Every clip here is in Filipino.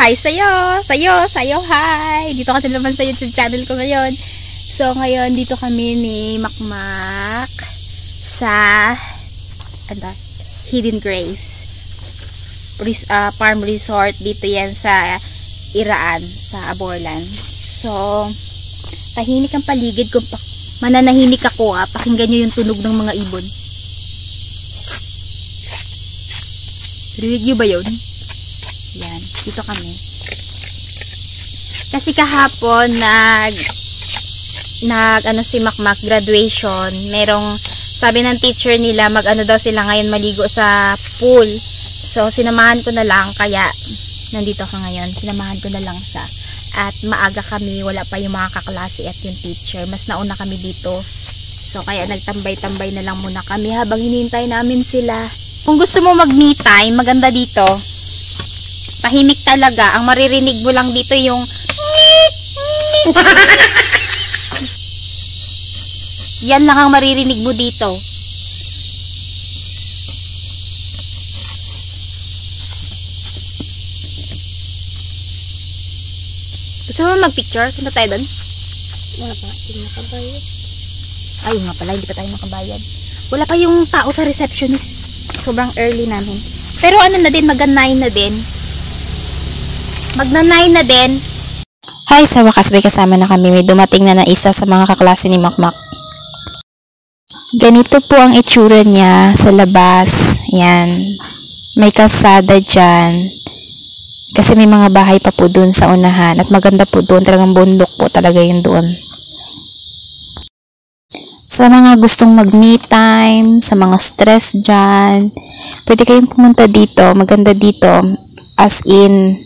Hi sa'yo, hi! Dito ka naman sa YouTube channel ko ngayon. So, ngayon, dito kami ni Makmak sa Hidden Grace Farm Resort. Dito yan sa Iraan, sa Aborlan. So, tahimik ang paligid. Kung mananahimik ako, pakinggan nyo yung tunog ng mga ibon. Rinig nyo ba yun? Yan, dito kami. Kasi kahapon si Makmak graduation, merong sabi ng teacher nila daw sila ngayon maligo sa pool. So sinamahan ko na lang, kaya nandito ka ngayon. Sinamahan ko na lang siya. At maaga kami, wala pa yung mga kaklase at yung teacher. Mas nauna kami dito. So kaya nagtambay-tambay na lang muna kami habang hinihintay namin sila. Kung gusto mo mag-me time, maganda dito. Tahimik talaga. Ang maririnig mo lang dito yung yan lang ang maririnig mo dito. Gusto mo mag-picture? Punta tayo doon? Wala pa. Hindi makabayad. Ay, nga pala. Hindi pa tayo makabayad. Wala pa yung tao sa receptionist. Sobrang early namin. Pero ano na din, mag-9 na din. Magna-9 na din. Hi, sa wakas may kasama na kami. May dumating na isa sa mga kaklase ni Makmak. Ganito po ang itsura niya sa labas. Yan. May kalsada dyan. Kasi may mga bahay pa po dun sa unahan. At maganda po dun. Talagang bundok po talaga yun doon. Sa mga gustong mag-me time, sa mga stress dyan, pwede kayong pumunta dito. Maganda dito. As in,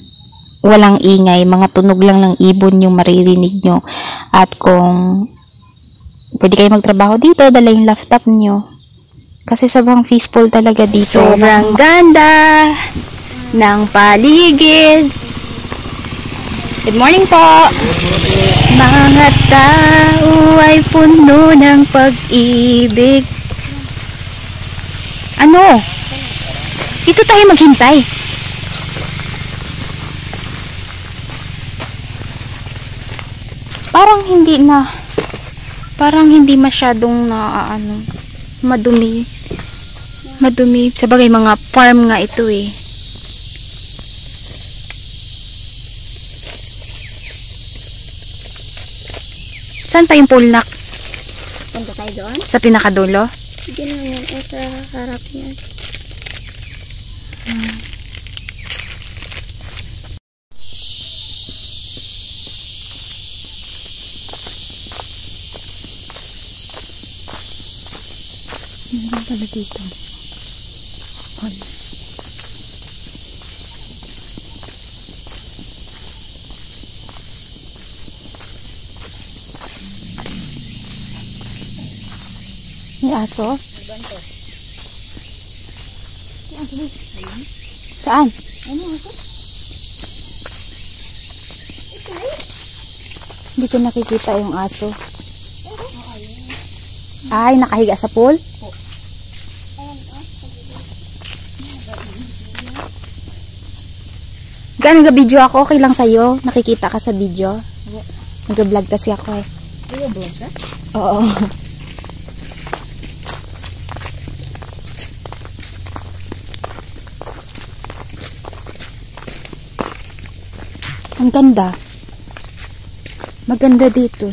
walang ingay. Mga tunog lang ng ibon yung maririnig nyo. At kung pwede kayong magtrabaho dito, dala yung laptop nyo. Kasi sobrang peaceful talaga dito. Sobrang ganda ng paligid. Good morning po. Mga tao ay puno ng pag-ibig. Ano? Dito tayo maghintay. Parang hindi masyadong madumi. Sabagay mga farm nga ito eh. Saan tayong pulnak? Punta tayo doon? Sa pinakadulo? Hindi naman yan. Sa harap yan. Meron pala dito. May aso? Saan? Hindi ko nakikita yung aso. Ay, nakahiga sa pool? Gano'n nag-video ako, okay lang sa'yo. Nakikita ka sa video. Nag-vlog kasi ako eh. Nag-vlog ka? Oo. Ang ganda. Maganda dito.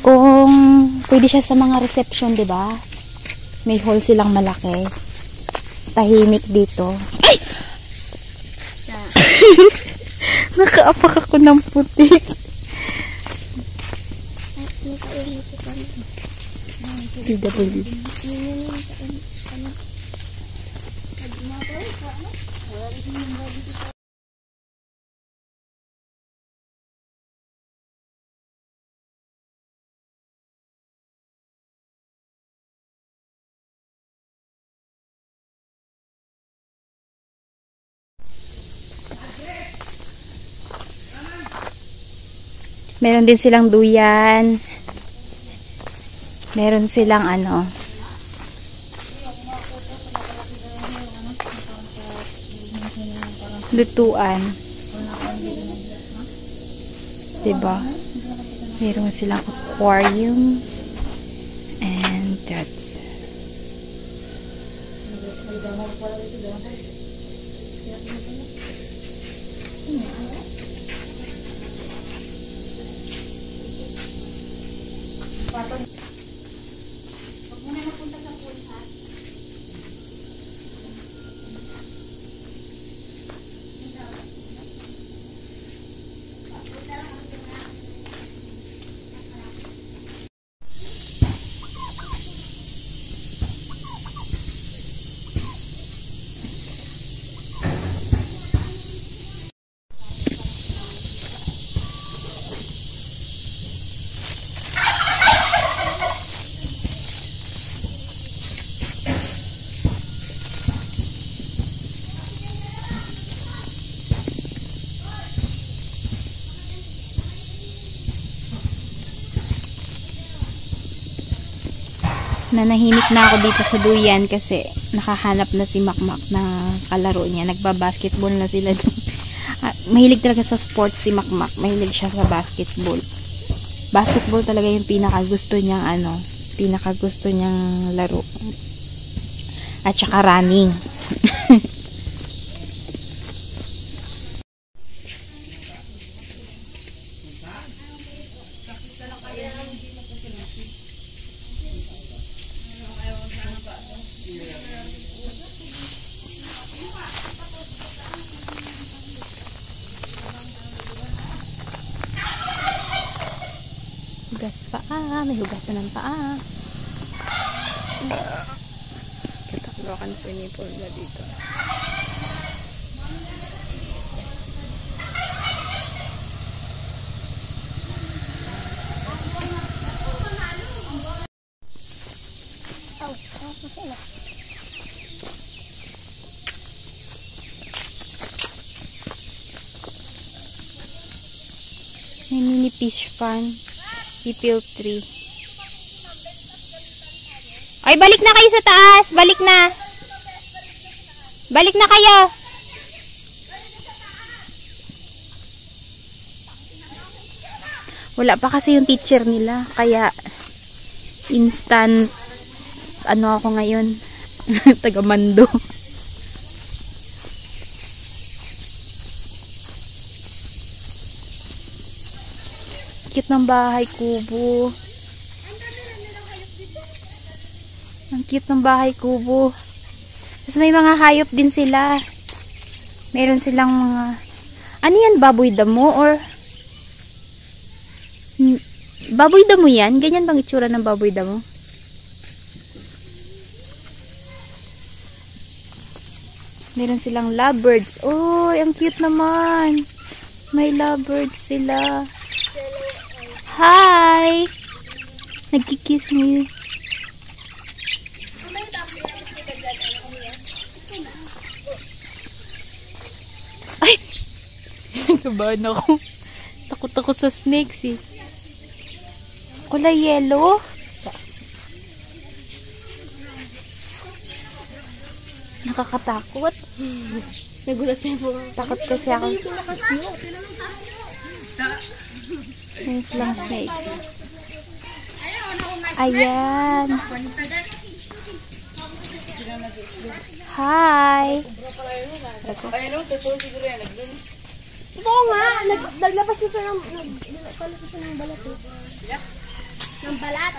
Kung pwede siya sa mga reception, 'di ba? May hall silang malaki. Tahimik dito. Ay! Nakaapak ako ng puti. PWDs. Meron din silang duyan. Meron silang lutuan. Diba? Meron silang aquarium. And that's nanahimik na ako dito sa duyan kasi nakahanap na si Makmak na kalaro niya. Nagba-basketball na sila doon. Mahilig talaga sa sports si Makmak. Mahilig siya sa basketball. Basketball talaga yung pinakagusto niyang pinakagusto niyang laro. At saka running. Hugas paa. May hugasan ng paa. Kataklo ka na swimming pool na dito. May mini fish pond. Ipil tree. Ay, balik na kayo sa taas. Balik na. Balik na kayo. Wala pa kasi yung teacher nila. Kaya, instant, ako ngayon. Taga-mando. Cute ng bahay kubo. Ang cute ng bahay kubo. Tapos may mga hayop din sila. Meron silang mga... Ano yan? Baboy damo? Or... Baboy damo yan? Ganyan bang itsura ng baboy damo? Meron silang lovebirds. Oh, ang cute naman. May lovebirds sila. Hi! Nagkikiss mo. Ay! Nakabahan ako. Takot ako sa snakes eh. Kulay yellow. Nakakatakot. Nagulat na po. Takot kasi ako. Ayun silang snakes. Ayan. Hi. Oo nga. Naglabas na siya ng balat. Ng balat.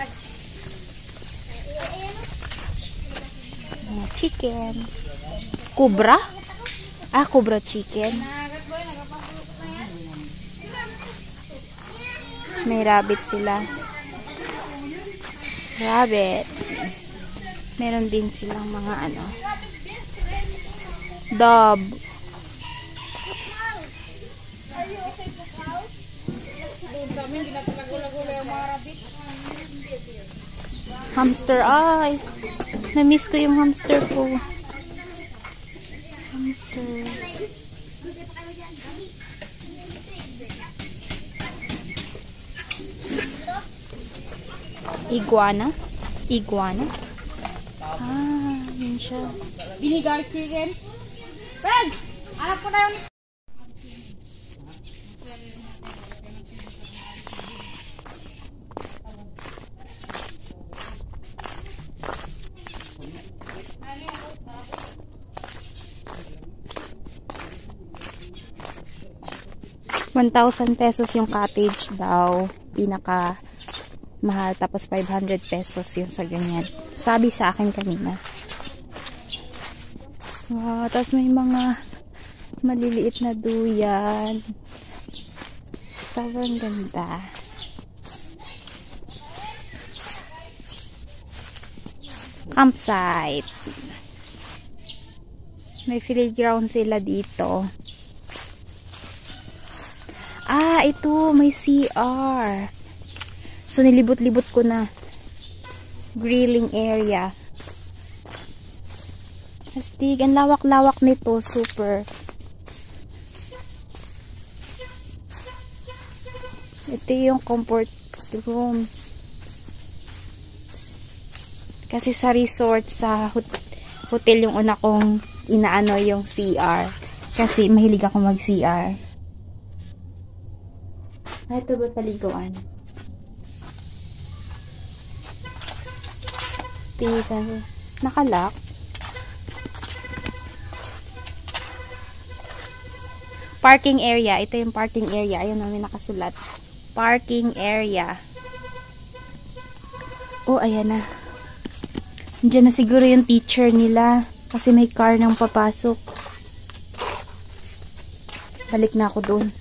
Chicken. Cobra? Ah, cobra chicken. May rabbit sila. Rabbit. Meron din silang mga dog. Hamster. Ay, na-miss ko yung hamster ko. Hamster. Iguana? Iguana? Ah, yun siya. Vinegar chicken. Fred! ko na yun. ₱1,000 yung cottage daw, pinaka mahal, tapos ₱500 yung sa ganyan. Sabi sa akin kanina. Wow, tapos may mga maliliit na duyan. Sobrang ganda. Campsite. May playground sila dito. Ah, ito, may CR. So, nilibot-libot ko na. Grilling area. Astig, ang lawak-lawak nito, super. Ito yung comfort rooms. Kasi sa resort, sa hotel yung una kong inaano yung CR. Kasi mahilig ako mag-CR. Ito ba paliguan? Pisa. Nakalock. Parking area. Ito yung parking area. Ayun, may nakasulat. Parking area. Oh, ayan na. Diyan na siguro yung teacher nila. Kasi may car nang papasok. Balik na ako doon.